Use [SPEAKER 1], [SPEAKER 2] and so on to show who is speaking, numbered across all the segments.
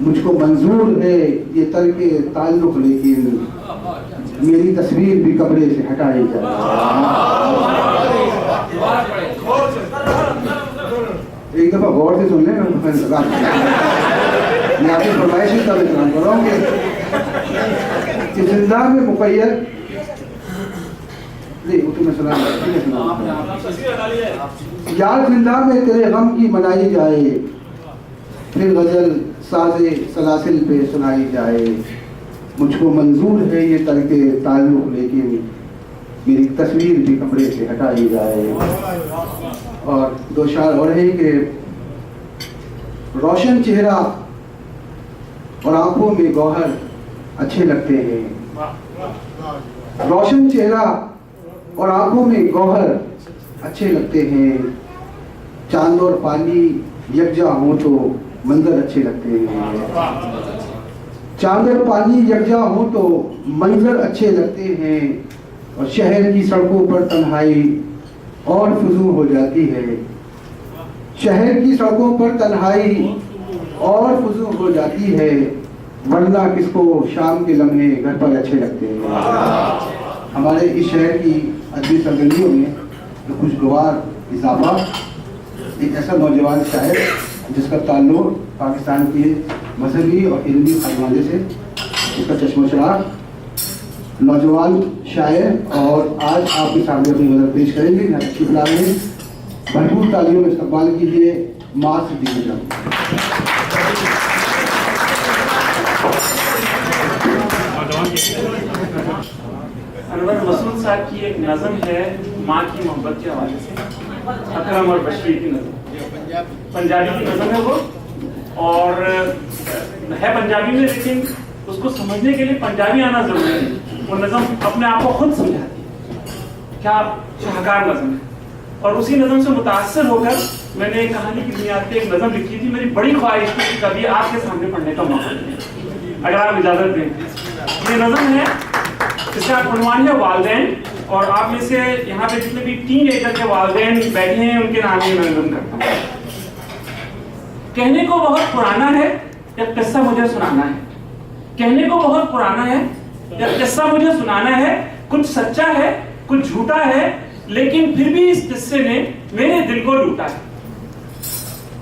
[SPEAKER 1] مجھ کو منظور ہے یہ ترک تعلق، لیکن میری تصویر بھی کمرے سے ہٹائی جائے۔ ایک دفعہ غور سے سن لیں، میں آپ کی فرمائش کا احترام کر رہا ہوں کہ زندہ میں مقید یار زندہ میں تیرے غم کی منائی جائے، پھر غزل ساز سلاسل پہ سنائی جائے۔ مجھ کو منظور ہے یہ ترک تعلق، لیکن میری تصویر بھی کپڑے سے ہٹائی جائے۔ اور دو شعر اور ہیں کہ روشن چہرہ اور آنکھوں میں گوہر اچھے لگتے ہیں، روشن چہرہ اور آنکھوں میں گوہر اچھے لگتے ہیں، چاند اور پانی یکجا ہوں تو منظر اچھے لگتے ہیں، چاند اور پانی یکجا ہوں تو منظر اچھے لگتے ہیں، اور شہر کی سڑکوں پر تنہائی اور فضول ہو جاتی ہے، شہر کی سڑکوں پر تنہائی اور فضول ہو جاتی ہے، ورنہ کس کو شام کے لمحے گھر پر اچھے لگتے ہیں۔ ہمارے اس شہر کی ادبی سرگرمیوں میں خوشگوار اضافہ ایک ایسا نوجوان شاعر جس کا تعلق پاکستان کے مذہبی اور علمی خانوادے سے، اس کا چشم و چراغ نوجوان شاعر، اور آج آپ کے سامنے اپنی نظر پیش کریں گے۔ اچھی بلا رہے ہیں، بھرپور تعلیموں میں استقبال کیجیے ماسک دیجیے۔
[SPEAKER 2] انور مسعود صاحب کی ایک نظم ہے ماں کی محبت کے حوالے سے، اکرم اور بشیر کی نظم، پنجابی کی نظم ہے وہ، اور ہے پنجابی میں، لیکن اس کو سمجھنے کے لیے پنجابی آنا ضروری ہے۔ وہ نظم اپنے آپ کو خود سمجھاتی ہے، کیا شاہکار نظم ہے۔ اور اسی نظم سے متاثر ہو کر میں نے ایک کہانی کی بنیاد پہ ایک نظم لکھی تھی۔ میری بڑی خواہش تھی کہ کبھی آپ کے سامنے پڑھنے کا موقع ملے، اگر آپ اجازت دیں۔ یہ نظم ہے، اس کا عنوان ہے والدین، اور آپ میں سے یہاں پہ جتنے بھی ٹین ایجر کے والدین بیٹھے ہیں ان کے نام میں نظم کرتا ہوں۔ کہنے کو بہت پرانا ہے، ایک قصہ مجھے سنانا ہے، کہنے کو بہت پرانا ہے، ایک قصہ مجھے سنانا ہے، کچھ سچا ہے کچھ جھوٹا ہے، لیکن پھر بھی اس قصے نے میرے دل کو لوٹا ہے۔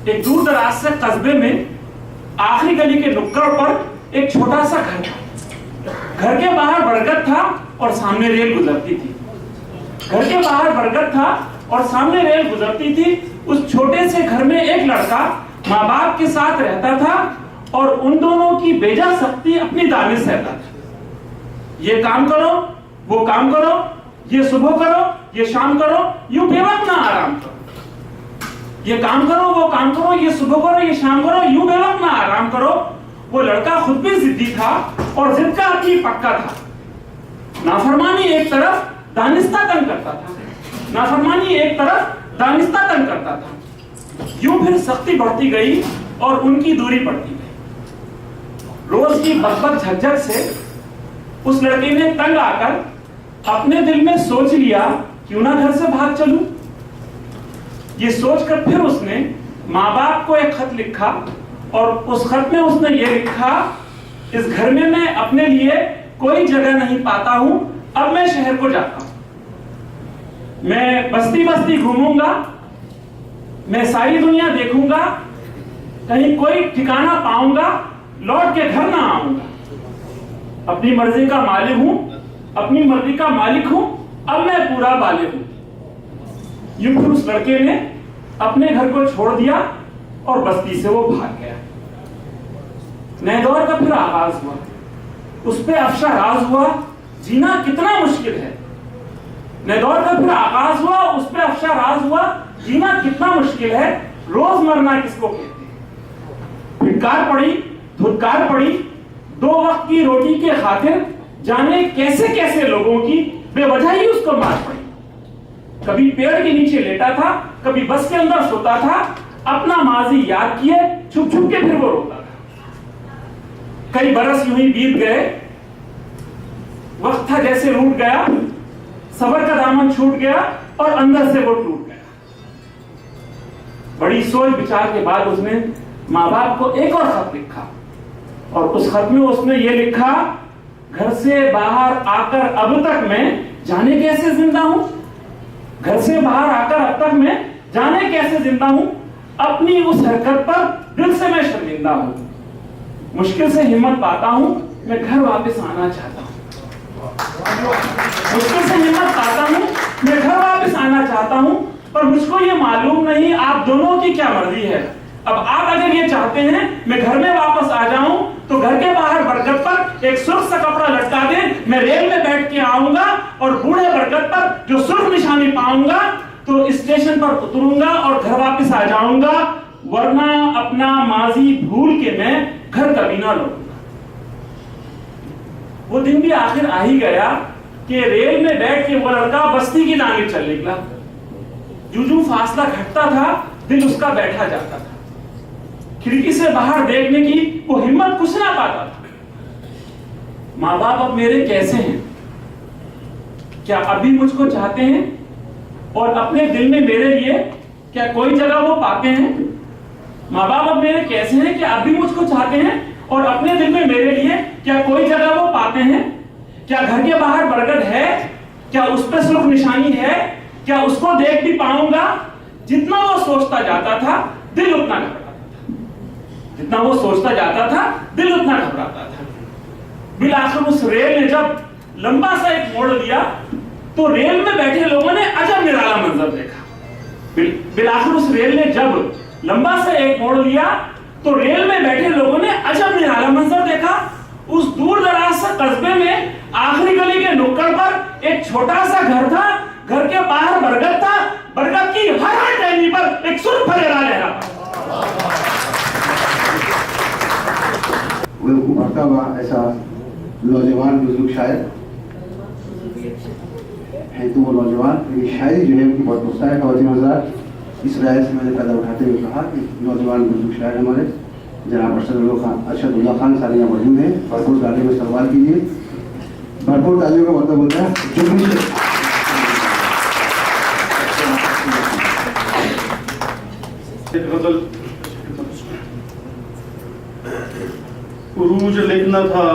[SPEAKER 2] ایک دور دراز سے قصبے میں آخری گلی کے نکڑ پر ایک چھوٹا سا گھر تھا۔ گھر کے باہر برگد تھا اور سامنے ریل گزرتی تھی، گھر کے باہر برگد تھا اور سامنے ریل گزرتی تھی۔ اس چھوٹے سے گھر میں ایک لڑکا ماں باپ کے ساتھ رہتا تھا، اور ان دونوں کی بیجا سختی اپنی دانش سہتا تھا۔ یہ کام کرو وہ کام کرو، یہ صبح کرو یہ شام کرو، یوں بے وقت نہ آرام کرو، یہ کام کرو وہ کام کرو، یہ صبح کرو یہ شام کرو، یوں بے وقت نہ آرام کرو۔ وہ لڑکا خود بھی ضدی تھا اور ضد کا آدمی پکا تھا۔ نافرمانی ایک طرف دانستہ تنگ کرتا تھا، نافرمانی ایک طرف دانستہ تنگ کرتا تھا۔ یوں پھر سختی بڑھتی گئی اور ان کی دوری بڑھتی گئی۔ روز کی بک جھک سے اس لڑکے نے تنگ آ کر اپنے دل میں سوچ لیا کیوں نہ گھر سے بھاگ چلوں۔ یہ سوچ کر پھر اس نے ماں باپ کو ایک خط لکھا، اور اس خط میں اس نے یہ لکھا، اس گھر میں میں اپنے لیے کوئی جگہ نہیں پاتا ہوں، اب میں شہر کو جاتا ہوں، میں بستی بستی گھوموں گا، میں ساری دنیا دیکھوں گا، کہیں کوئی ٹھکانہ پاؤں گا، لوٹ کے گھر نہ آؤں گا۔ اپنی مرضی کا مالک ہوں، اپنی مرضی کا مالک ہوں، اب میں پورا بالغ ہوں۔ یوں پھر اس لڑکے نے اپنے گھر کو چھوڑ دیا اور بستی سے وہ بھاگ گیا۔ نئے دور کا پھر آغاز ہوا، اس پہ افشا راز ہوا، جینا کتنا مشکل ہے۔ نئے دور کا پھر آغاز ہوا، اس پہ افشا راز ہوا، جینا کتنا مشکل ہے، روز مرنا کس کو کہتے ہیں۔ پھٹکار پڑی دھتکار پڑی، دو وقت کی روٹی کے خاطر، جانے کیسے کیسے لوگوں کی بے وجہ ہی اس کو مار پڑی۔ کبھی پیڑ کے نیچے لیٹا تھا، کبھی بس کے اندر سوتا تھا، اپنا ماضی یاد کیے چھپ چھپ کے پھر وہ روتا تھا۔ کئی برس یوں ہی بیت گئے، وقت تھا جیسے روٹ گیا، صبر کا دامن چھوٹ گیا اور اندر سے وہ ٹوٹ گیا۔ بڑی سوچ بچار کے بعد اس نے ماں باپ کو ایک اور خط لکھا، اور اس خط میں اس نے یہ لکھا, گھر سے باہر آ کر اب تک میں جانے کیسے زندہ ہوں, گھر سے باہر آ کر اب تک میں جانے کیسے زندہ ہوں, اپنی اس حرکت پر دل سے میں شرمندہ ہوں, مشکل سے ہمت پاتا ہوں میں گھر واپس آنا چاہتا ہوں, مشکل سے ہمت پاتا ہوں میں گھر واپس آنا چاہتا ہوں, پر مجھ کو یہ معلوم نہیں آپ دونوں کی کیا مرضی ہے. اب آپ اگر یہ چاہتے ہیں میں گھر میں واپس آ جاؤں تو گھر کے باہر برکت پر ایک سرخ سا کپڑا لٹکا دیں, میں ریل میں بیٹھ کے آؤں گا اور بوڑھے برکت پر جو سرخ نشانی پاؤں گا تو اسٹیشن پر اتروں گا اور گھر واپس آ جاؤں گا, ورنہ اپنا ماضی بھول کے میں گھر کبھی نہ لوٹوں گا. وہ دن بھی آخر آ ہی گیا کہ ریل میں بیٹھ کے وہ لڑکا بستی کی جانب چل نکلا. جو فاصلہ گھٹتا تھا دل اس کا بیٹھا جاتا تھا, کھڑکی سے باہر دیکھنے کی وہ ہمت کچھ نہ پاتا تھا. ماں باپ اب میرے کیسے ہیں, کیا ابھی مجھ کو چاہتے ہیں اور اپنے دل میں میرے لیے کیا کوئی جگہ وہ پاتے ہیں. ماں باپ اب میرے کیسے ہیں, کیا ابھی مجھ کو چاہتے ہیں اور اپنے دل میں میرے لیے کیا کوئی جگہ وہ پاتے ہیں. کیا گھر کے باہر برکت ہے, کیا اس پہ سرخ نشانی ہے, کیا اس کو دیکھ بھی پاؤں گا. جتنا وہ سوچتا جاتا تھا دل اتنا گھبراتا تھا, جتنا وہ سوچتا جاتا تھا دل اتنا گھبراتا تھا. بالآخر اس ریل نے جب لمبا سا ایک موڑ لیا تو ریل میں بیٹھے لوگوں نے عجب نرالا منظر دیکھا. بالآخر اس ریل نے جب لمبا سا ایک موڑ لیا تو ریل میں بیٹھے لوگوں نے عجب نرالا منظر دیکھا. اس دور دراز سے قصبے میں آخری گلی کے نکڑ پر ایک چھوٹا سا گھر تھا, گھر کے باہر برگد تھا, برگد کی ہر ہر ٹہنی پر ایک سرخ پھریرا لہرا.
[SPEAKER 1] وہ مرتبہ ایسا نوجوان بزرگ شاعر ہیں, تو وہ نوجوان یہ شاعری جو ہے ان کی بہت مستحق ہے. خواتین حضرات, اس رائے سے میں نے پیدا اٹھاتے ہوئے کہا کہ نوجوان بزرگ شاعر ہمارے جناب ارشد اللہ خان صاحب یہاں موجود ہیں. بھرپور تالیوں میں استقبال کیجیے. بھرپور تالیوں کا مطلب ہوتا ہے
[SPEAKER 3] غزل. عروج لکھنا تھا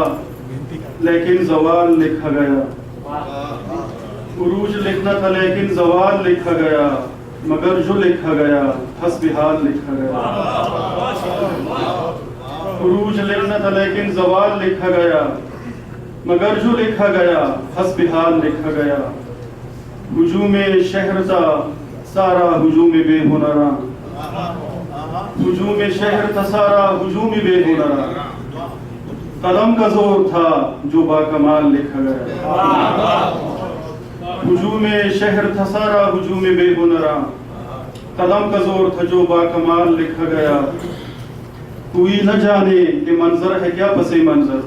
[SPEAKER 3] لیکن زوال لکھا گیا, عروج لکھنا تھا لیکن زوال لکھا گیا, مگر جو لکھا گیا حسب حال لکھا گیا. عروج لکھنا تھا لیکن زوال لکھا گیا, مگر جو لکھا گیا حسب حال لکھا گیا. ہجوم شہر تھا سارا ہجوم بے ہنراں, ہجوم شہر تھا سارا ہجوم بے ہنراں, قلم کا زور تھا جو با کمال لکھا گیا. ہجوم شہر تھا سارا ہجوم بے ہنراں, قلم کا زور تھا جو با کمال لکھا گیا. کوئی نہ جانے کہ منظر ہے کیا پس منظر,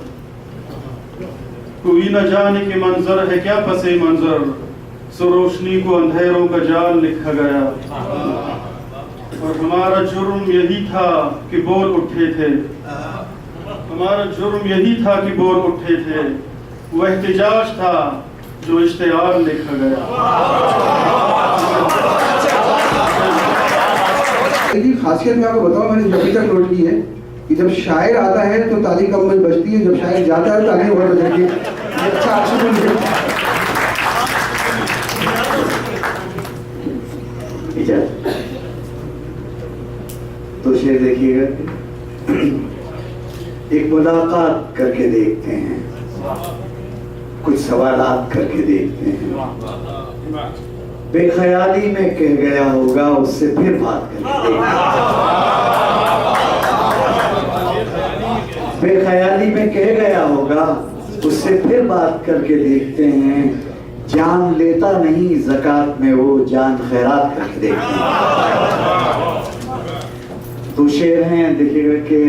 [SPEAKER 3] کوئی نہ جانے کہ منظر ہے کیا پس منظر, سو روشنی کو اندھیروں کا جال لکھا گیا. اور ہمارا جرم یہی تھا کہ بول اٹھے تھے, ہمارا جرم یہی تھا کہ بول اٹھے تھے, وہ احتجاج تھا جو اشتعال لکھا گیا.
[SPEAKER 1] ایک خاصیت میں آپ کو بتاؤں, میں نے ابھی تک نوٹ کی ہے کہ جب شاعر آتا ہے تو تالی کم میں بجتی ہے, جب شاعر جاتا ہے تالی اور بجتی ہے. اچھا
[SPEAKER 4] تو شعر دیکھیے گا. ایک ملاقات کر کے دیکھتے ہیں, کچھ سوالات کر کے دیکھتے ہیں, بے خیالی میں کہہ گیا ہوگا اس سے پھر بات کر کے دیکھتے ہیں, بے خیالی میں کہہ گیا ہوگا اس سے پھر بات کر کے دیکھتے ہیں. جان لیتا نہیں زکات میں وہ جان خیرات کر کے دیکھتے ہیں. تو شعر ہیں دیکھیے گا کہ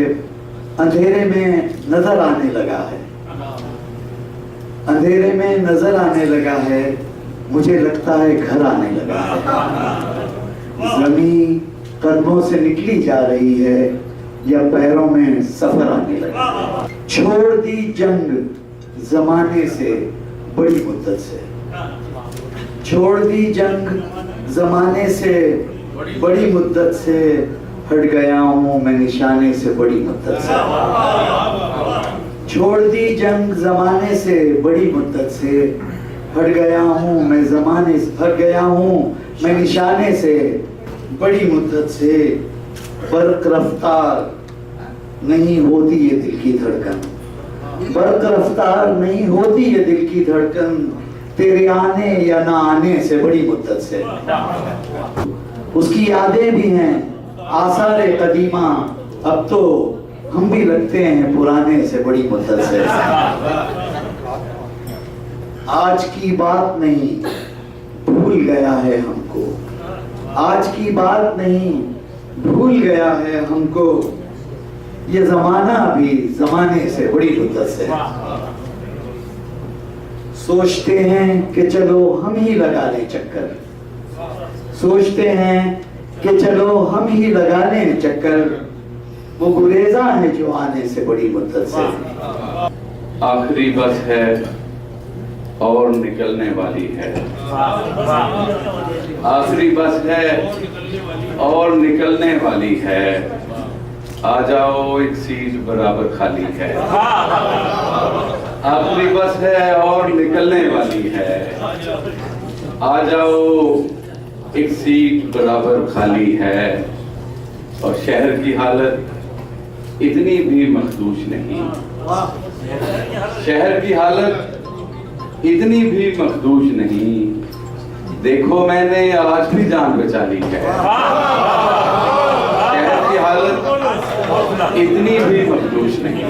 [SPEAKER 4] اندھیرے میں نظر آنے لگا ہے, اندھیرے میں نظر آنے لگا ہے, مجھے لگتا ہے گھر آنے لگا ہے. زمین قدموں سے نکلی جا رہی ہے یا پیروں میں سفر آنے لگا ہے. چھوڑ دی جنگ زمانے سے بڑی مدت سے, چھوڑ دی جنگ زمانے سے بڑی مدت سے, ہٹ گیا ہوں میں نشانے سے بڑی مدت سے. چھوڑ دی جنگ زمانے سے بڑی مدت سے، ہٹ گیا ہوں میں زمانے سے، ہٹ گیا ہوں میں نشانے سے بڑی مدت سے، برق رفتار نہیں ہوتی یہ دل کی دھڑکن، برق رفتار نہیں ہوتی یہ دل کی دھڑکن، تیرے آنے یا نہ آنے سے بڑی مدت سے۔ اس کی یادیں بھی ہیں آثار قدیمہ، اب تو ہم بھی لگتے ہیں پرانے سے بڑی مدت سے۔ آج کی بات نہیں بھول گیا ہے ہم کو، آج کی بات نہیں بھول گیا ہے ہم کو، یہ زمانہ بھی زمانے سے بڑی مدت سے۔ سوچتے ہیں کہ چلو ہم ہی لگا لیں چکر، سوچتے ہیں کہ چلو ہم ہی لگا لیں چکر، وہ گریزاں ہے جو آنے سے بڑی مدت سے۔
[SPEAKER 5] آخری بس ہے اور نکلنے والی ہے، آخری بس ہے اور نکلنے والی ہے، آ جاؤ ایک سیٹ برابر خالی ہے، آخری بس ہے اور نکلنے والی ہے، آ جاؤ ایک سیٹ برابر خالی ہے، اور شہر کی حالت اتنی بھی مخدوش نہیں، شہر کی حالت اتنی بھی مخدوش نہیں، دیکھو میں نے آج بھی جان بچا لی ہے، شہر کی حالت اتنی بھی مخدوش نہیں،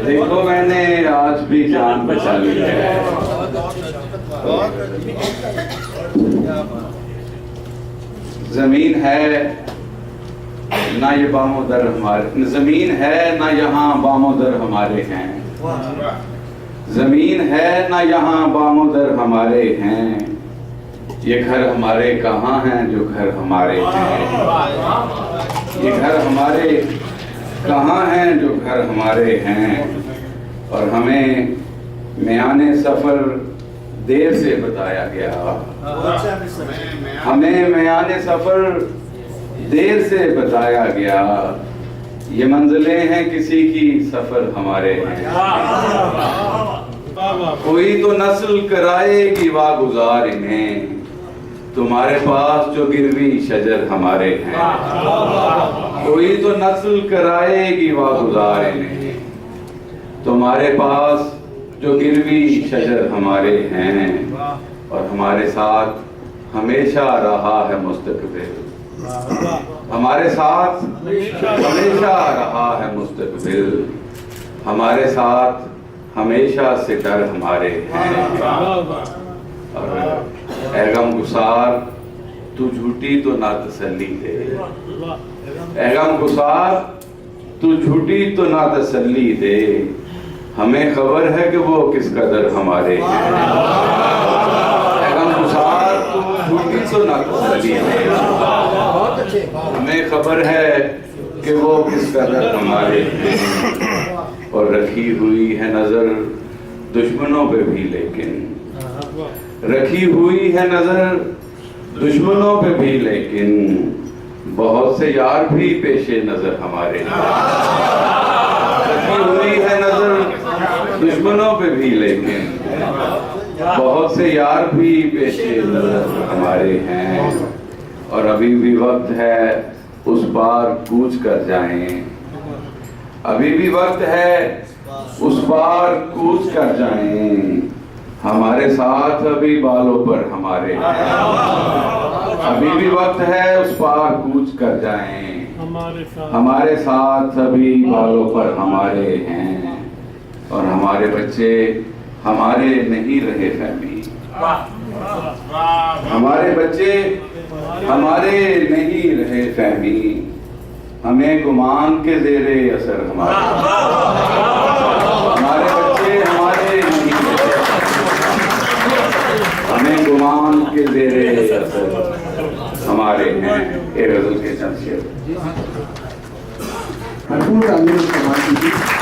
[SPEAKER 5] دیکھو میں نے آج بھی جان بچا لی ہے۔ زمین ہے نہ یہ بام و در ہمارے، زمین ہے نہ یہاں بام و در ہمارے ہیں، زمین ہے نہ یہاں بام و در ہمارے ہیں، یہ گھر ہمارے کہاں ہیں جو گھر ہمارے ہیں، یہ گھر ہمارے کہاں ہیں جو گھر ہمارے ہیں، اور ہمیں میان سفر دیر سے بتایا گیا، ہمیں میان سفر دیر سے بتایا گیا، یہ منزلیں ہیں کسی کی سفر ہمارے ہیں، کوئی تو نسل کرائے گی واگزار انہیں، تمہارے پاس جو گروی شجر ہمارے ہیں، کوئی تو نسل کرائے گی واگزار انہیں، تمہارے پاس جو گروی شجر ہمارے ہیں، اور ہمارے ساتھ ہمیشہ رہا ہے مستقبل، ہمارے ساتھ ہمیشہ رہا ہے مستقبل، ہمارے ساتھ ہمیشہ سے ڈر ہمارے ہیں، اور اے غم گسار تو جھوٹی تو نہ تسلی دے، اے غم گسار تو جھوٹی تو نہ تسلی دے، ہمیں خبر ہے کہ وہ کس قدر ہمارے ہیں، اے غم گسار تو جھوٹی تو نہ تسلی دے، ہمیں خبر ہے کہ وہ کس قدر ہمارے ہیں، اور رکھی ہوئی ہے نظر دشمنوں پہ بھی، لیکن رکھی ہوئی ہے نظر دشمنوں پہ بھی، لیکن بہت سے یار بھی پیش نظر ہمارے ہیں، رکھی ہوئی ہے نظر دشمنوں پہ بھی، لیکن بہت سے یار بھی پیش نظر ہمارے ہیں، اور ابھی بھی وقت ہے اس پار کوچ کر جائیں، ابھی بھی وقت ہے اس پار کوچ کر جائیں، ہمارے ساتھ ابھی بالوں پر ہمارے ہیں، ابھی بھی وقت ہے اس پار کوچ کر جائیں، ہمارے ساتھ ابھی بالوں پر ہمارے ہیں، اور ہمارے بچے ہمارے نہیں رہے فہمی، ہمارے بچے ہمارے نہیں رہے فہمی، ہمیں گمان کے زیر اثر ہمارے بچے ہمارے نہیں رہے، ہمیں گمان کے زیر اثر ہمارے ہیں۔ اے غزل کے چند شعر۔
[SPEAKER 1] بھرپور تعلیم استعمال کیجیے،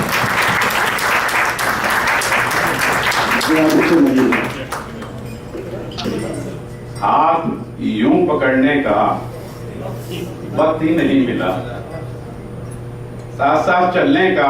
[SPEAKER 5] ہاتھ یوں پکڑنے کا وقت ہی نہیں ملا، ساتھ ساتھ چلنے کا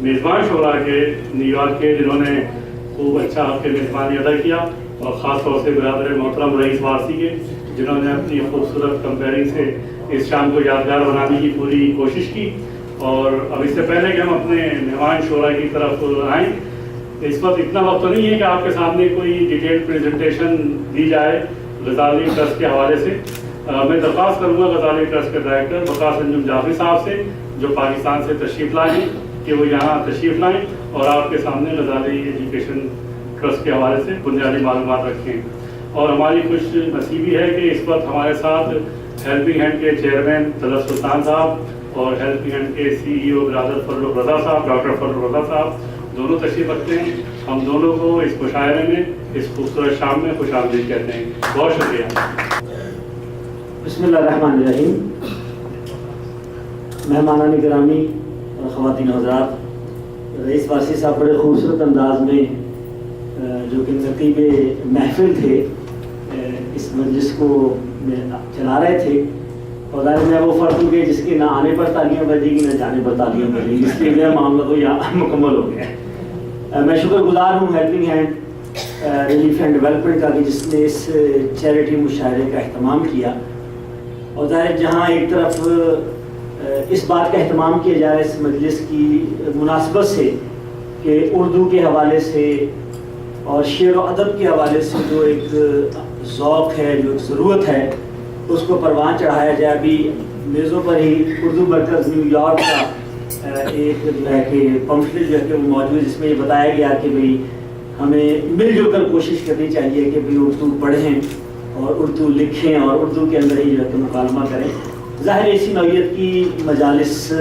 [SPEAKER 6] میزبان شعراء کے نیو یارک کے، جنہوں نے خوب اچھا آپ کے میزبانی ادا کیا، اور خاص طور سے برادر محترم رئیس وارسی کے، جنہوں نے اپنی خوبصورت کمپیئرنگ سے اس شام کو یادگار بنانے کی پوری کوشش کی۔ اور اب اس سے پہلے کہ ہم اپنے مہمان شعراء کی طرف آئیں، اس وقت اتنا وقت تو نہیں ہے کہ آپ کے سامنے کوئی ڈیٹیل پریزنٹیشن دی جائے غزالی ٹرسٹ کے حوالے سے۔ میں درخواست کروں گا غزالی ٹرسٹ کے ڈائریکٹر وقاص انجم جعفری صاحب سے، جو پاکستان سے تشریف لائے ہیں، کہ وہ یہاں تشریف لائیں اور آپ کے سامنے غزالی ایجوکیشن ٹرسٹ کے حوالے سے بنیادی معلومات رکھیں۔ اور ہماری خوش نصیبی ہے کہ اس وقت ہمارے ساتھ ہیلپنگ ہینڈ کے چیئرمین طلعت سلطان صاحب اور ہیلپنگ ہینڈ کے CEO برادر فرخ رضا صاحب، ڈاکٹر فرخ رضا صاحب دونوں تشریف رکھتے ہیں۔ ہم دونوں کو اس مشاعرے میں، اس خوبصورت شام میں خوش آمدید کہتے ہیں۔ بہت شکریہ۔
[SPEAKER 7] بسم اللہ الرحمن الرحیم۔ مہمانان گرامی اور خواتین حضرات، رئیس وارسی صاحب بڑے خوبصورت انداز میں جو کہ نقیب محفل تھے اس مجلس کو چلا رہے تھے، اور ظاہر میں وہ فرد ہوں گے جس کے نہ آنے پر تالیاں بجے گی نہ جانے پر تالیاں بجے گی، اس لیے میرا معاملہ تو یہاں مکمل ہو گیا۔ میں شکر گزار ہوں helping hand relief and development کا کہ جس نے اس چیریٹی مشاعرے کا اہتمام کیا، اور ظاہر جہاں ایک طرف اس بات کا اہتمام کیا جا رہا ہے اس مجلس کی مناسبت سے کہ اردو کے حوالے سے اور شعر و ادب کے حوالے سے جو ایک ذوق ہے، جو ایک ضرورت ہے، اس کو پروان چڑھایا جائے۔ ابھی میزوں پر ہی اردو مرکز نیو یارک کا ایک جو ہے کہ پمفلٹ جو ہے کہ وہ موجود ہے، جس میں یہ بتایا گیا کہ بھئی ہمیں مل جل کر کوشش کرنی چاہیے کہ بھئی اردو پڑھیں اور اردو لکھیں اور اردو کے اندر ہی جو ہے کہ مکالمہ کریں۔ ظاہر اسی نوعیت کی مجالس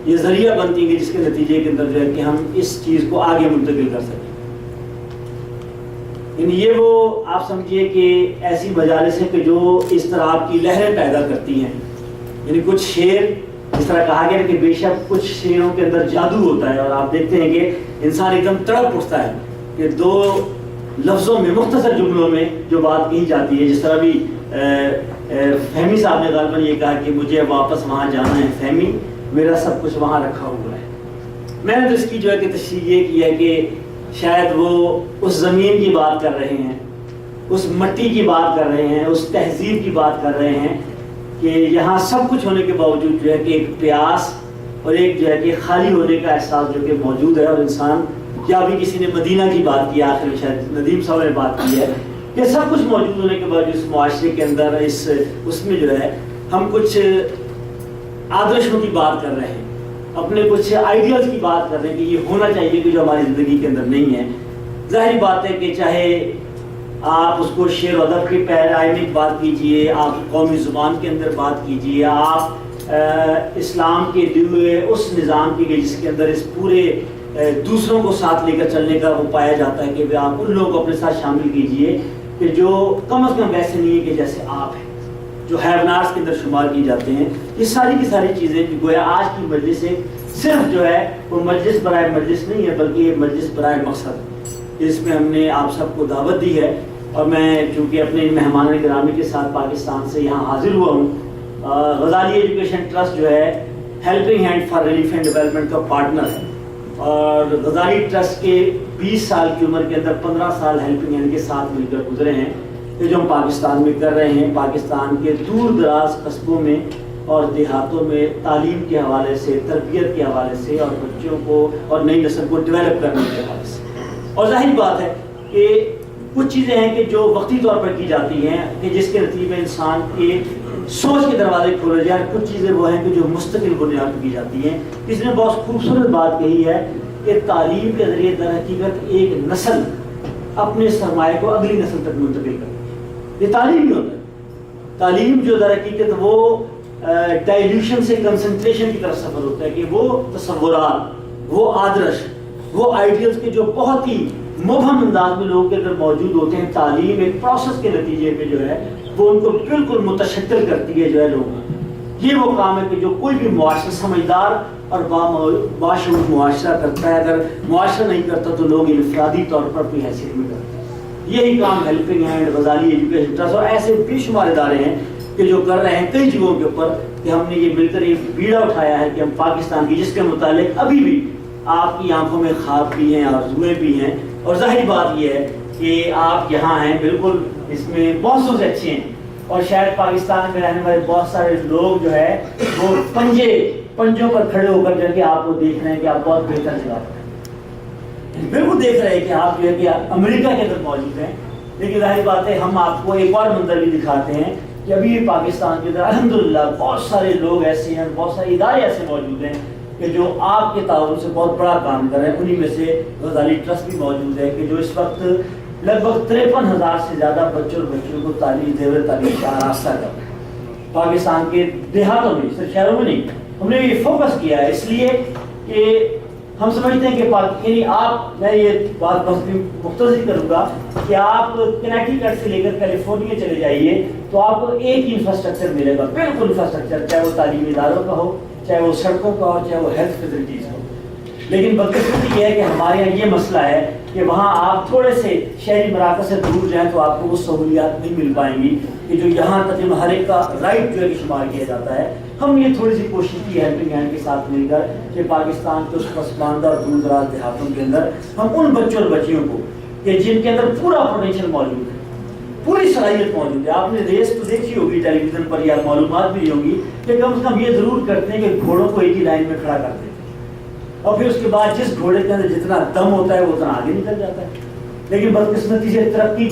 [SPEAKER 7] یہ ذریعہ بنتی ہے جس کے نتیجے کے اندر جو ہے کہ ہم اس چیز کو آگے منتقل کر سکیں۔ یعنی یہ وہ آپ سمجھیے کہ ایسی مجالس ہیں کہ جو اس طرح آپ کی لہریں پیدا کرتی ہیں۔ یعنی کچھ شعر اس طرح کہا گیا کہ بے شک کچھ شعروں کے اندر جادو ہوتا ہے، اور آپ دیکھتے ہیں کہ انسان ایک دم تڑپ اٹھتا ہے کہ دو لفظوں میں، مختصر جملوں میں جو بات کہی جاتی ہے۔ جس طرح بھی فہمی صاحب نے غالباً یہ کہا کہ مجھے واپس وہاں جانا ہے فہمی، میرا سب کچھ وہاں رکھا ہوا ہے۔ میں نے تو اس کی جو ہے کہ تشریح یہ کی ہے کہ شاید وہ اس زمین کی بات کر رہے ہیں، اس مٹی کی بات کر رہے ہیں، اس تہذیب کی بات کر رہے ہیں کہ یہاں سب کچھ ہونے کے باوجود جو ہے کہ ایک پیاس اور ایک جو ہے کہ خالی ہونے کا احساس جو کہ موجود ہے۔ اور انسان، یا بھی کسی نے مدینہ کی بات کی، آخر میں شاید ندیم صاحب نے بات کی ہے کہ سب کچھ موجود ہونے کے باوجود اس معاشرے کے اندر اس میں جو ہے ہم کچھ آدرشوں کی بات کر رہے ہیں، اپنے کچھ آئیڈیلز کی بات کر رہے ہیں کہ یہ ہونا چاہیے کہ جو ہماری زندگی کے اندر نہیں ہے۔ ظاہری بات ہے کہ چاہے آپ اس کو شعر و ادب کے آئینے کی بات کیجئے، آپ قومی زبان کے اندر بات کیجئے، آپ اسلام کے دیے اس نظام کے لیے جس کے اندر اس پورے دوسروں کو ساتھ لے کر چلنے کا وہ پایا جاتا ہے کہ آپ ان لوگوں کو اپنے ساتھ شامل کیجئے کہ جو کم از کم ویسے نہیں ہے کہ جیسے آپ ہیں، جو حیوانات کے اندر شمار کی جاتے ہیں۔ یہ ساری کی ساری چیزیں گویا آج کی مجلس سے صرف جو ہے وہ مجلس برائے مجلس نہیں ہے، بلکہ یہ مجلس برائے مقصد، جس میں ہم نے آپ سب کو دعوت دی ہے۔ اور میں چونکہ اپنے مہمان گرامی کے ساتھ پاکستان سے یہاں حاضر ہوا ہوں، غزالی ایجوکیشن ٹرسٹ جو ہے helping hand for relief and development کا پارٹنر ہے، اور غزالی ٹرسٹ کے 20 سال کی عمر کے اندر 15 سال ہیلپنگ ہینڈ کے ساتھ مل کر گزرے ہیں، جو ہم پاکستان میں کر رہے ہیں۔ پاکستان کے دور دراز قصبوں میں اور دیہاتوں میں تعلیم کے حوالے سے، تربیت کے حوالے سے، اور بچوں کو اور نئی نسل کو ڈیولپ کرنے کے حوالے سے۔ اور ظاہری بات ہے کہ کچھ چیزیں ہیں کہ جو وقتی طور پر کی جاتی ہیں کہ جس کے نتیجے میں انسان کے سوچ کے دروازے کھولے جائیں، کچھ چیزیں وہ ہیں کہ جو مستقل بنیاد پر کی جاتی ہیں۔ اس نے بہت خوبصورت بات کہی ہے کہ تعلیم کے ذریعے در حقیقت ایک نسل اپنے سرمایہ کو اگلی نسل تک منتقل کرتی ہے۔ یہ تعلیم ہی ہوتا ہے۔ تعلیم جو در حقیقت وہ ڈائلیوشن سے کنسنٹریشن کی طرف سفر ہوتا ہے کہ وہ تصورات، وہ آدرش، وہ آئیڈیلز کے جو بہت ہی مبہم انداز میں لوگوں کے اندر موجود ہوتے ہیں، تعلیم ایک پروسیس کے نتیجے میں جو ہے وہ ان کو بالکل متشکل کرتی ہے جو ہے لوگ۔ یہ وہ کام ہے کہ جو کوئی بھی معاشرہ سمجھدار اور باشعور معاشرہ کرتا ہے، اگر معاشرہ نہیں کرتا تو لوگ انفرادی طور پر اپنی حیثیت میں کرتے ہیں۔ یہی کام ہیلپنگ ہینڈ، غزالی ایجوکیشن ٹرسٹ اور ایسے بے شمار ادارے ہیں کہ جو کر رہے ہیں کئی جگہوں کے اوپر کہ کہ ہم نے یہ مل کر ایک بیڑا اٹھایا ہے کہ ہم پاکستان کی، جس کے متعلق ابھی بھی آپ کی آنکھوں میں خواب بھی ہیں، آرزوئیں بھی ہیں، اور ظاہری بات یہ ہے کہ آپ یہاں ہیں بالکل اس میں بہت سو سے اچھے ہیں، اور شاید پاکستان میں رہنے والے بہت سارے لوگ جو ہے وہ پنجوں پر کھڑے ہو کر کے آپ کو دیکھ رہے ہیں کہ آپ بہت بہتر جواب ہیں، بالکل دیکھ رہے ہیں کہ آپ جو ہے کہ امریکہ کے اندر موجود ہیں۔ لیکن ظاہر بات ہے ہم آپ کو ایک اور منظر بھی دکھاتے ہیں کہ ابھی پاکستان کے اندر الحمدللہ بہت سارے لوگ ایسے ہیں، بہت سارے ادارے ایسے موجود ہیں کہ جو آپ کے تعاون سے بہت بڑا کام کر رہے ہیں۔ انہی میں سے غزالی ٹرسٹ بھی موجود ہے کہ جو اس وقت لگ بھگ 53,000 سے زیادہ بچوں اور بچیوں کو زیور تعلیم کا راستہ کر رہے ہیں پاکستان کے دیہاتوں میں، صرف شہروں میں نہیں۔ ہم نے یہ فوکس کیا ہے اس لیے کہ ہم سمجھتے ہیں کہ یعنی آپ، میں یہ بات بہت مختصر کروں گا کہ آپ کنیکٹیکٹ سے لے کر کیلیفورنیا چلے جائیے تو آپ کو ایک ہی انفراسٹرکچر ملے گا، بالکل انفراسٹرکچر، چاہے وہ تعلیمی اداروں کا ہو، چاہے وہ سڑکوں کا ہو، چاہے وہ ہیلتھ فیسلٹیز ہو۔ لیکن بدقسمتی یہ ہے کہ ہمارے یہاں یہ مسئلہ ہے کہ وہاں آپ تھوڑے سے شہری مراکز سے دور جائیں تو آپ کو وہ سہولیات نہیں مل پائیں گی کہ جو یہاں تقریباً ہر ایک کا رائٹ جو ہے شمار کیا جاتا ہے۔ ہم نے یہ تھوڑی سی کوشش کی ہیلپنگ ہینڈ کے ساتھ مل کر کہ پاکستان کے اس پسماندہ اور دور دراز دیہاتوں کے اندر ہم ان بچوں اور بچیوں کو کہ جن کے اندر پورا پوٹینشیل موجود ہے، پوری صلاحیت موجود ہے، آپ نے ریس تو دیکھی ہوگی ٹیلی ویژن پر یا معلومات بھی ہوگی کہ کم سے کم یہ ضرور کرتے ہیں کہ گھوڑوں کو ایک ہی لائن میں کھڑا کرتے ہیں، اور پھر اس کے بعد جس گھوڑے کے اندر جتنا دم ہوتا ہے وہ اتنا آگے نکل جاتا ہے۔ لیکن بدقسمتی سے ترقی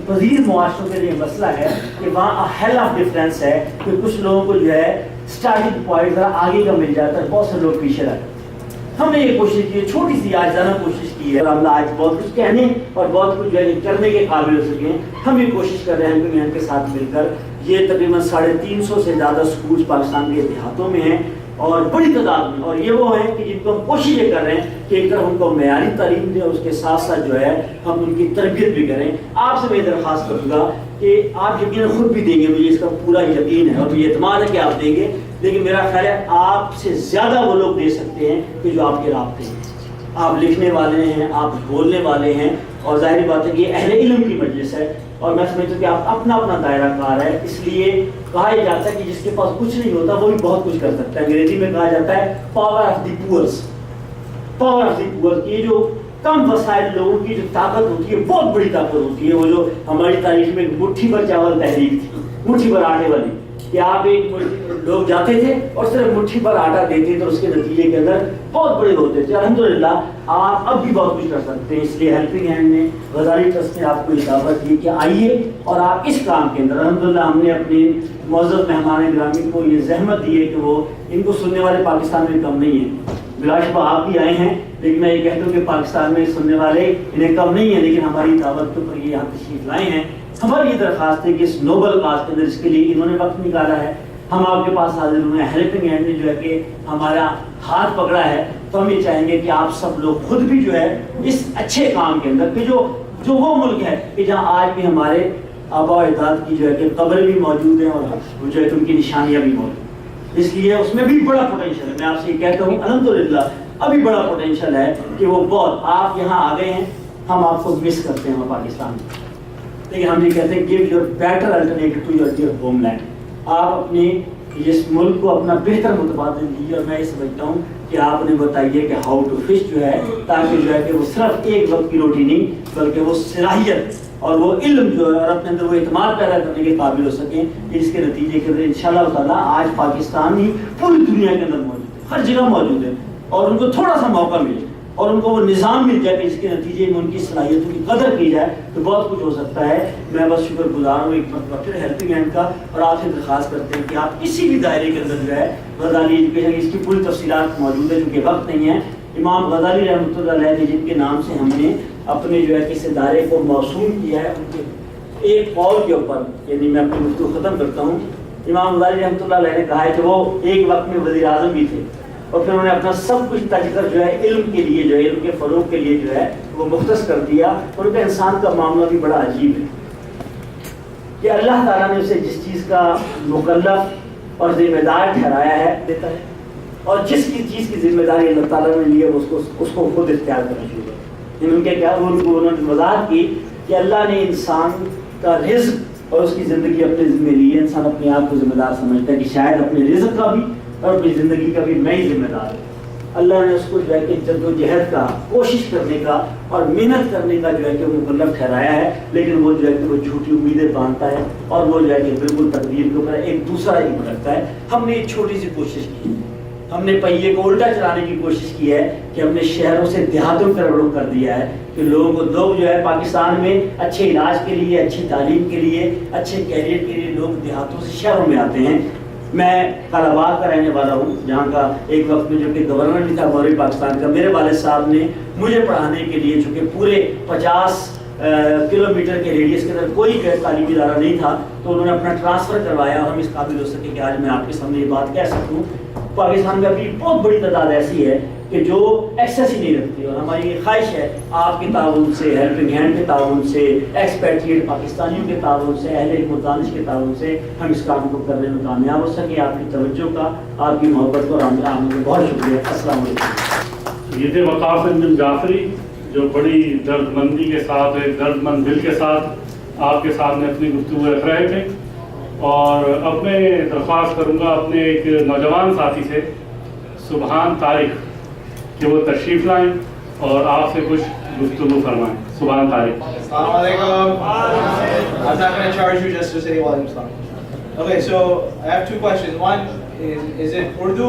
[SPEAKER 7] پذیر معاشروں کے لیے مسئلہ ہے کہ وہاں ہیل آف ڈفرینس ہے کہ کچھ لوگوں کو جو ہے اسٹارٹنگ پوائنٹ ذرا آگے کا مل جاتا ہے، بہت سے لوگ پیچھے رہتے ہیں۔ ہم نے یہ کوشش کی ہے، چھوٹی سی آجزانہ کوشش کی ہے، ہم آج بہت کچھ کہنے اور بہت کچھ جو ہے کرنے کے قابل ہو سکے ہیں۔ ہم یہ کوشش کر رہے ہیں ہیلپنگ ہینڈ کے ساتھ مل کر، یہ تقریباً 350 سے زیادہ سکولز پاکستان کے دیہاتوں میں ہیں اور بڑی تعداد میں، اور یہ وہ ہیں کہ جن کو ہم کوشش یہ کر رہے ہیں کہ ایک طرف ہم کو معیاری تعلیم دیں اور اس کے ساتھ ساتھ جو ہے ہم ان کی تربیت بھی کریں۔ آپ سے میں درخواست کروں گا کہ آپ یقیناً خود بھی دیں گے، مجھے اس کا پورا یقین ہے اور مجھے اعتماد ہے کہ آپ دیں گے، لیکن میرا خیال ہے آپ سے زیادہ وہ لوگ دے سکتے ہیں کہ جو آپ کے رابطے ہیں، آپ لکھنے والے ہیں، آپ بولنے والے ہیں، اور ظاہری بات ہے کہ یہ اہل علم کی مجلس ہے اور میں سمجھتا ہوں کہ آپ اپنا اپنا دائرہ کار ہے، اس لیے کہا یہ جاتا ہے کہ جس کے پاس کچھ نہیں ہوتا وہ بھی بہت کچھ کر سکتا ہے۔ انگریزی میں کہا جاتا ہے power of the pores, power of the pores, یہ جو کم وسائل لوگوں کی جو طاقت ہوتی ہے بہت بڑی طاقت ہوتی ہے۔ وہ جو ہماری تاریخ میں مٹھی بھر چاول تحریک تھی، مٹھی بھر آٹے والی، کہ آپ ایک لوگ جاتے تھے اور صرف مٹھی بھر آٹا دیتے تو اس کے نتیجے کے اندر بہت بڑے ہوتے تھے۔ الحمدللہ آپ اب بھی بہت کچھ کر سکتے ہیں، اس لیے ہیلپنگ ہینڈ نے، غزالی ٹرسٹ نے آپ کو دعوت دی کہ آئیے اور آپ اس کام کے اندر، الحمدللہ ہم نے اپنے معزز مہمان گرامی کو یہ زحمت دی ہے کہ وہ، ان کو سننے والے پاکستان میں کم نہیں ہیں، بلا شبہ آپ بھی آئے ہیں، لیکن میں یہ کہتا ہوں کہ پاکستان میں سننے والے انہیں کم نہیں ہیں، لیکن ہماری دعوت کے اوپر یہ یہاں تشریف لائے ہیں۔ ہماری یہ درخواست ہے کہ اس نوبل کاز کے اندر اس کے لیے انہوں نے وقت نکالا ہے، ہم آپ کے پاس حاضر ہوئے ہیں، ہیلپنگ ہینڈ نے جو ہے کہ ہمارا ہاتھ پکڑا ہے، تو ہم یہ چاہیں گے کہ آپ سب لوگ خود بھی جو ہے اس اچھے کام کے اندر کہ جو وہ ملک ہے کہ جہاں آج بھی ہمارے آبا و اجداد کی جو ہے کہ قبریں بھی موجود ہیں اور جو ہے ان کی نشانیاں بھی موجود ہیں، اس لیے اس میں بھی بڑا پوٹینشیل ہے۔ میں آپ سے یہ کہتا ہوں الحمدللہ ابھی بڑا پوٹینشیل ہے کہ وہ بہت، آپ یہاں آ گئے ہیں، ہم آپ کو مس کرتے ہیں پاکستان میں، لیکن ہم یہ کہتے ہیں give your better alternative to your dear homeland, آپ اپنے اس ملک کو اپنا بہتر متبادل دیجیے۔ اور میں یہ سمجھتا ہوں کہ آپ نے بتائیے کہ ہاؤ ٹو فش جو ہے، تاکہ جو ہے کہ وہ صرف ایک وقت کی روٹی نہیں بلکہ وہ صلاحیت اور وہ علم جو ہے اور اپنے اندر وہ اعتماد پیدا کرنے کے قابل ہو سکیں، اس کے نتیجے کے اندر انشاءاللہ تعالیٰ آج پاکستان ہی پوری دنیا کے اندر موجود ہے، ہر جگہ موجود ہے، اور ان کو تھوڑا سا موقع ملے اور ان کو وہ نظام مل جائے کہ اس کے نتیجے میں ان کی صلاحیتوں کی قدر کی جائے تو بہت کچھ ہو سکتا ہے۔ میں بس شکر گزار ہوں ایک مرتبہ پھر ہیلپنگ ہینڈ کا، اور آپ سے درخواست کرتے ہیں کہ آپ کسی بھی دائرے کے اندر جو ہے غزالی ایجوکیشن، اس کی پوری تفصیلات موجود ہے چونکہ وقت نہیں ہے، امام غزالی رحمۃ اللہ علیہ نے جن کے نام سے ہم نے اپنے جو ہے کس ادارے کو موسوم کیا ہے، ان کے ایک قول کے اوپر، یعنی میں اپنی گفتگو ختم کرتا ہوں، امام غزالی رحمۃ اللہ علیہ نے کہا ہے کہ وہ ایک وقت میں وزیر اعظم بھی تھے اور پھر انہوں نے اپنا سب کچھ تج کر جو ہے علم کے لیے، جو ہے علم کے فروغ کے لیے جو ہے وہ مختص کر دیا۔ اور ان کا انسان کا معاملہ بھی بڑا عجیب ہے کہ اللہ تعالیٰ نے اسے جس چیز کا مکلف اور ذمہ دار ٹھہرایا ہے دیتا ہے، اور جس کی چیز کی ذمہ داری اللہ تعالیٰ نے لی ہے اس کو خود اختیار کرنا شروع کر۔ ان کے کیا انہوں نے وضاحت کی کہ اللہ نے انسان کا رزق اور اس کی زندگی اپنے ذمہ لی ہے. انسان اپنے آپ کو ذمہ دار سمجھتا ہے کہ شاید اپنے رزق کا بھی اور اپنی زندگی کا بھی میں ہی ذمہ دار ہوں. اللہ نے اس کو جو ہے کہ جد و جہد کا، کوشش کرنے کا اور محنت کرنے کا جو ہے کہ مکلف ٹھہرایا ہے، لیکن وہ جو ہے کہ وہ جھوٹی امیدیں باندھتا ہے اور وہ جو ہے کہ بالکل تقدیر کے اوپر ایک دوسرا علم رکھتا ہے. ہم نے ایک چھوٹی سی کوشش کی، ہم نے پہیے کو الٹا چلانے کی کوشش کی ہے کہ ہم نے شہروں سے دیہاتوں پر رخ کر دیا ہے کہ لوگ جو ہے پاکستان میں اچھے علاج کے لیے، اچھی تعلیم کے لیے، اچھے کیریئر کے لیے لوگ دیہاتوں سے شہروں میں آتے ہیں. میں کالہ باغ کا رہنے والا ہوں، جہاں کا ایک وقت میں جو کہ گورنر بھی تھا مغربی پاکستان کا. میرے والد صاحب نے مجھے پڑھانے کے لیے، چونکہ پورے 50 کلومیٹر کے ریڈیس کے اندر کوئی غیر تعلیمی ادارہ نہیں تھا، تو انہوں نے اپنا ٹرانسفر کروایا اور ہم اس قابل ہو سکے کہ آج میں آپ کے سامنے یہ بات کہہ سکوں. پاکستان میں ابھی بہت بڑی تعداد ایسی ہے کہ جو ایکسیس ہی نہیں رکھتی، اور ہماری یہ خواہش ہے آپ کے تعاون سے، ہیلپنگ ہینڈ کے تعاون سے، ایکسپیٹریٹ پاکستانیوں کے تعاون سے، اہل علم و دانش کے تعاون سے ہم اس کام کو کرنے میں کامیاب ہو سکے. آپ کی توجہ کا، آپ کی محبت کو اور آمد کا بہت شکریہ. السلام علیکم.
[SPEAKER 6] یہ تھے وقاص بن جعفری جو بڑی درد مندی کے ساتھ، ایک درد مند دل کے ساتھ آپ کے سامنے اپنی گفتگو رکھ رہے تھے. اور اب میں درخواست کروں گا اپنے ایک نوجوان ساتھی سے، سبحان طارق، کہ وہ تشریف لائیں اور آپ سے کچھ گفتگو فرمائیں. سبحان Tariq.
[SPEAKER 8] Assalamu alaikum. I'm not going to charge you just to say wa alaikum salam. Okay, so I have two questions. One is it Urdu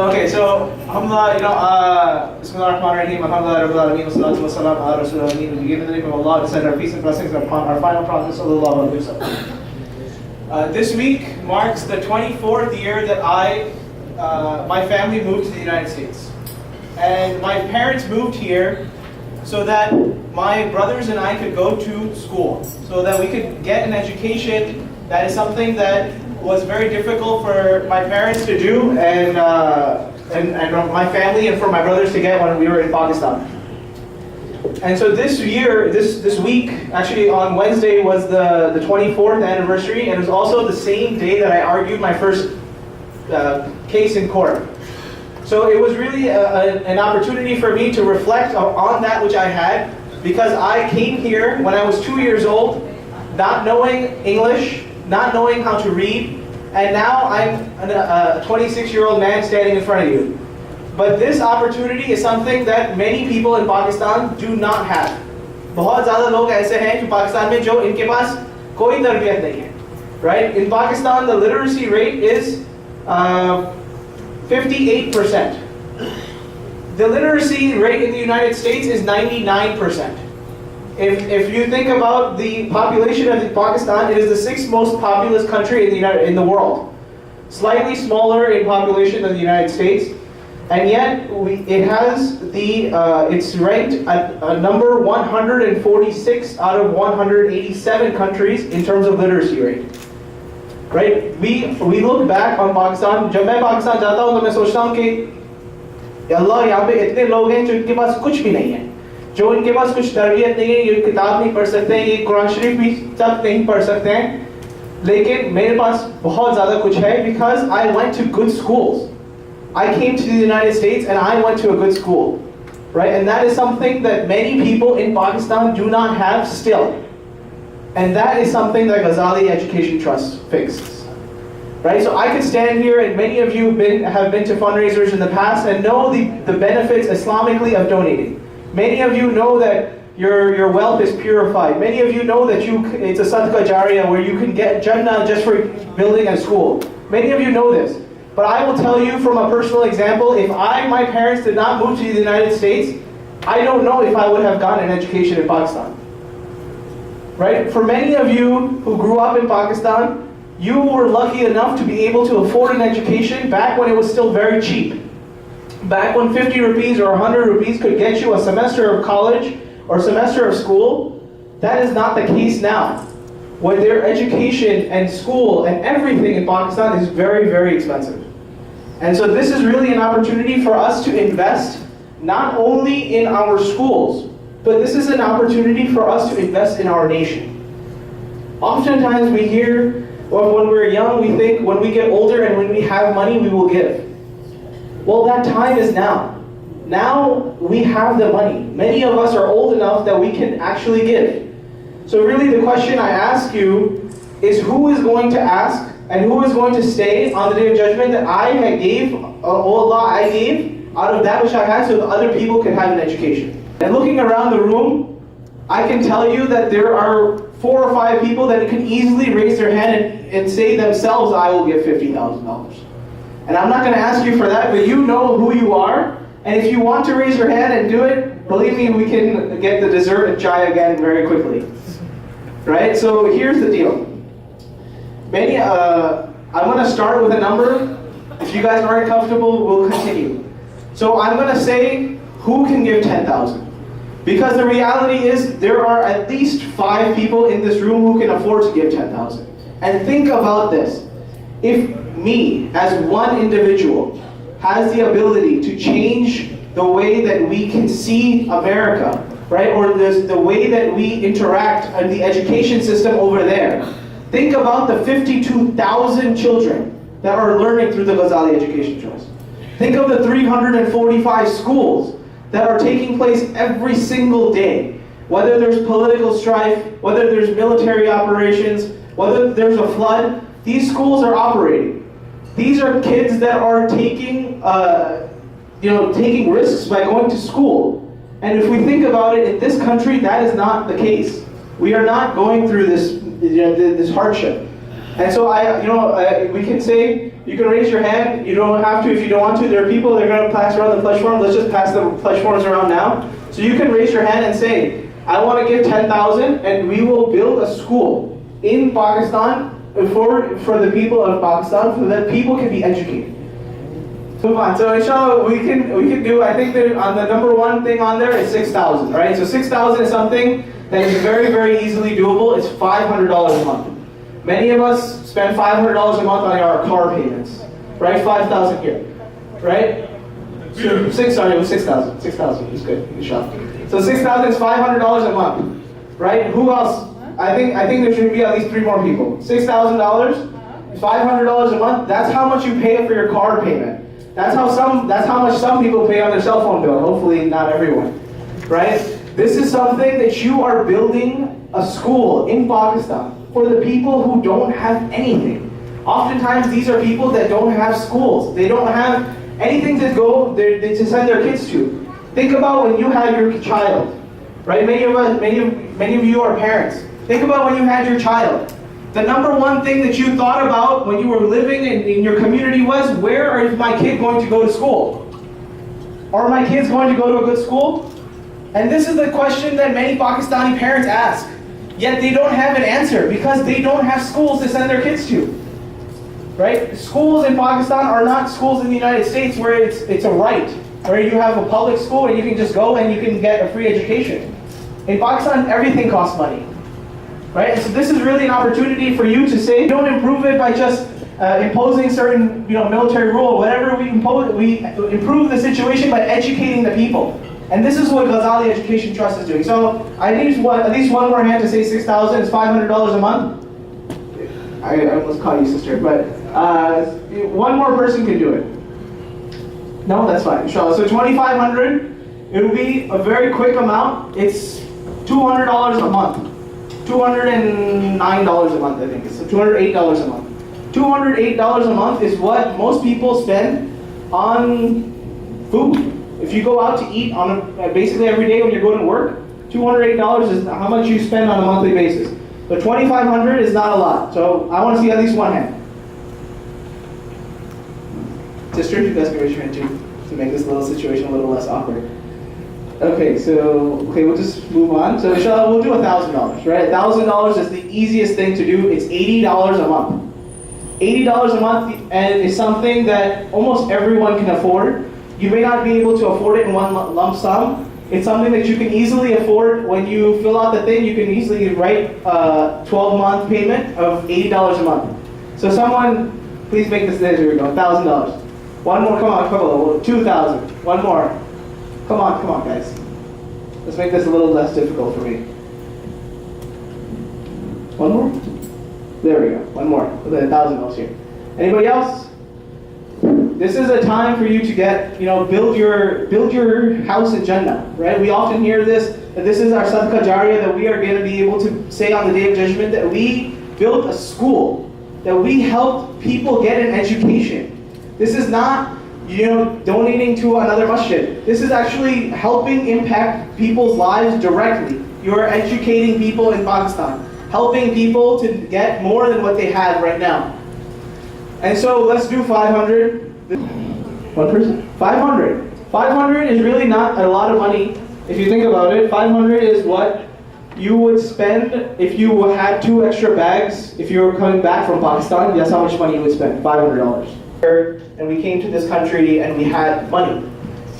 [SPEAKER 8] Okay, so Bismillahirrahmanirrahim. Alhamdulillah Rabbil Alameen. Wassalatu wassalamu ala Rasulil Ameen. We give in the name of Allah to send our peace and blessings upon our final prophet sallallahu alaihi wasallam. This week marks the 24th year that my family moved to the United States. And my parents moved here so that my brothers and I could go to school, so that we could get an education. That is something that was very difficult for my parents to do, and my family and for my brothers to get when we were in Pakistan. And so this week, actually on Wednesday was the 24th anniversary, and it was also the same day that I argued my first case in court. So it was really an opportunity for me to reflect on that which I had, because I came here when I was 2 years old, not knowing English, not knowing how to read, and now I'm a 26-year-old man standing in front of you. But this opportunity is something that many people in Pakistan do not have. بہت زیادہ لوگ ایسے ہیں کہ پاکستان میں جو ان کے پاس کوئی تربیت نہیں ہے. Right? In Pakistan, the literacy rate is 58%. The literacy rate in the United States is 99%. If you think about the population of Pakistan, it is the 6th most populous country in the world. Slightly smaller in population than the United States, and yet it's ranked at number 146 out of 187 countries in terms of literacy rate. Right? We look back on Pakistan. جب میں پاکستان جاتا ہوں تو میں سوچتا ہوں کہ اللہ یہاں پہ اتنے لوگ ہیں جو ان کے پاس کچھ بھی نہیں ہے، جو ان کے پاس کچھ تربیت نہیں ہے، یہ کتاب نہیں پڑھ سکتے ہیں، یہ قرآن شریف بھی تک نہیں پڑھ سکتے ہیں، لیکن میرے پاس بہت زیادہ کچھ ہے. because I went to good schools. I came to the United States and I went to a good school. Right? And that is something that many people in Pakistan do not have still. And that is something that Ghazali Education Trust fixes. Right? So I could stand here, and many of you have been to fundraisers in the past and know the benefits Islamically of donating. Many of you know that your wealth is purified. Many of you know that it's a sadaqah jariyah where you can get Jannah just for building a school. Many of you know this. But I will tell you from a personal example, if my parents did not move to the United States, I don't know if I would have gotten an education in Pakistan. Right? For many of you who grew up in Pakistan, you were lucky enough to be able to afford an education back when it was still very cheap. Back when 50 rupees or 100 rupees could get you a semester of college or a semester of school. That is not the case now, where their education and school and everything in Pakistan is very, very expensive. And so this is really an opportunity for us to invest not only in our schools, but this is an opportunity for us to invest in our nation. Oftentimes we hear, or when we're young, we think when we get older and when we have money, we will give. Well, that time is now. Now we have the money. Many of us are old enough that we can actually give. So really the question I ask you is, who is going to ask and who is going to say on the day of judgment that I gave, oh Allah, I gave out of that which I had so that other people can have an education. And looking around the room, I can tell you that there are 4 or 5 people that can easily raise their hand and say themselves, I will give $50,000. And I'm not going to ask you for that, but you know who you are. And if you want to raise your hand and do it, believe me, we can get the dessert at chai again very quickly. Right? So here's the deal. I'm going to start with a number. If you guys aren't comfortable, we'll continue. So I'm going to say, who can give 10,000? Because the reality is, there are at least 5 people in this room who can afford to give 10,000. And think about this. If me, as one individual, has the ability to change the way that we can see America, right? Or the way that we interact in the education system over there. Think about the 52,000 children that are learning through the Ghazali Education Trust. Think of the 345 schools that are taking place every single day. Whether there's political strife, whether there's military operations, whether there's a flood, these schools are operating. These are kids that are taking risks by going to school. And if we think about it, in this country, that is not the case. We are not going through this hardship. And so we can say, you can raise your hand. You don't have to if you don't want to. There are people that are going to pass around the pledge form. Let's just pass the pledge forms around now. So you can raise your hand and say, I want to give 10,000, and we will build a school in Pakistan for the people of Pakistan, so that people can be educated. Move on. So inshallah, we can do. I think that on the number 1 thing on there is 6,000. Right. So 6,000 is something that is very, very easily doable. It's $500 a month. Many of us spend $500 a month on our car payments. Right. 5,000 here. Right. So it was 6,000. 6,000 is good. Inshallah. So 6,000 is $500 a month. Right. Who else? I think there should be at least 3 more people. $6,000, $500 a month. That's how much you pay for your car payment. That's how much some people pay on their cell phone bill. Hopefully not everyone, right? This is something that you are building a school in Pakistan for the people who don't have anything. Oftentimes these are people that don't have schools. They don't have anything to send their kids to. Think about when you had your child, right? Many of you are parents. Think about when you had your child. The number 1 thing that you thought about when you were living in your community was, where is my kid going to go to school? Are my kids going to go to a good school? And this is the question that many Pakistani parents ask. Yet they don't have an answer because they don't have schools to send their kids to. Right? Schools in Pakistan are not schools in the United States where it's a right. Where you have a public school and you can just go and you can get a free education. In Pakistan, everything costs money. Right? And so this is really an opportunity for you to say, don't improve it by just imposing certain military rule. Whatever we improve the situation by educating the people. And this is what Ghazali Education Trust is doing. So I need at least one more hand to say 6,000. It's $500 a month. I almost call you sister, but one more person can do it. No, that's fine. Inshallah. So 2,500. It will be a very quick amount. It's $200 a month. $209 a month, I think. It's $208 a month. $208 a month is what most people spend on food. If you go out to eat basically every day when you're going to work, $208 is how much you spend on a monthly basis. But $2,500 is not a lot. So I want to see at least one hand. Sister, you guys can raise your hand too, to make this little situation a little less awkward. Okay, we'll just move on. So inshallah, we'll do $1,000, right? $1,000 is the easiest thing to do. It's $80 a month. $80 a month, and it's something that almost everyone can afford. You may not be able to afford it in one lump sum. It's something that you can easily afford. When you fill out the thing, you can easily write a 12-month payment of $80 a month. So someone, please make this, there we go, $1,000. One more, come on, 2,000. One more. Come on, guys. Let's make this a little less difficult for me. One more? There we go. One more. $1,000 here. Anybody else? This is a time for you to get, build your house in Jannah, right? We often hear this, that this is our sadaqah jariyah, that we are going to be able to say on the Day of Judgment that we built a school, that we helped people get an education. This is not, donating to another masjid. This is actually helping impact people's lives directly. You are educating people in Pakistan, helping people to get more than what they have right now. And so let's do 500. One person? 500. 500 is really not a lot of money. If you think about it, 500 is what you would spend if you had 2 extra bags. If you were coming back from Pakistan, that's how much money you would spend, $500. And we came to this country and we had money.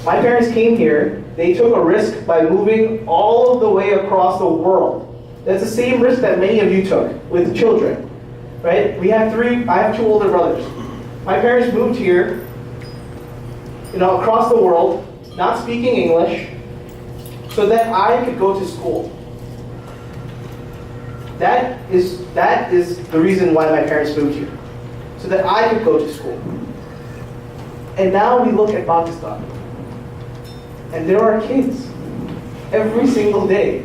[SPEAKER 8] My parents came here, they took a risk by moving all of the way across the world. That's the same risk that many of you took with children, right? I have 2 older brothers. My parents moved here, across the world, not speaking English, so that I could go to school. That is the reason why my parents moved here, so that I could go to school. And now we look at Pakistan, and there are kids every single day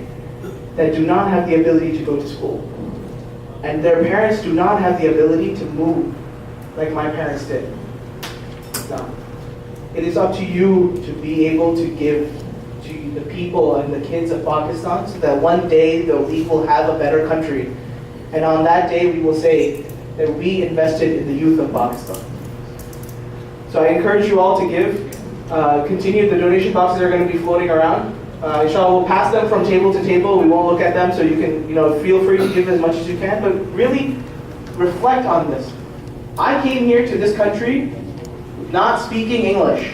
[SPEAKER 8] that do not have the ability to go to school. And their parents do not have the ability to move like my parents did. No. It is up to you to be able to give to the people and the kids of Pakistan so that one day we will have a better country. And on that day we will say that we invested in the youth of Pakistan. So I encourage you all to give. Continue, the donation boxes are going to be floating around. Inshallah, we'll pass them from table to table. We won't look at them, so you can, feel free to give as much as you can. But really, reflect on this. I came here to this country not speaking English.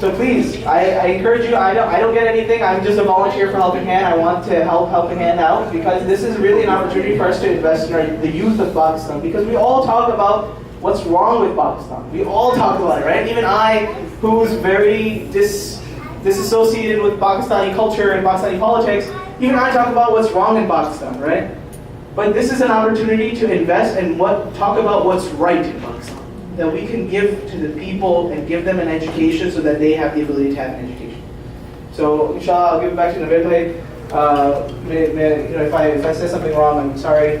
[SPEAKER 8] So please, I encourage you, I don't get anything, I'm just a volunteer for Helping Hand. I want to help Helping Hand out because this is really an opportunity for us to invest in the youth of Pakistan, because we all talk about what's wrong with Pakistan. We all talk about it, right? Even I, who's very disassociated with Pakistani culture and Pakistani politics, even I talk about what's wrong in Pakistan, right? But this is an opportunity to invest and talk about what's right in Pakistan, that we can give to the people and give them an education so that they have the ability to have an education. So inshallah, I'll give it back to Naveed bhai. If I say something wrong, I'm sorry.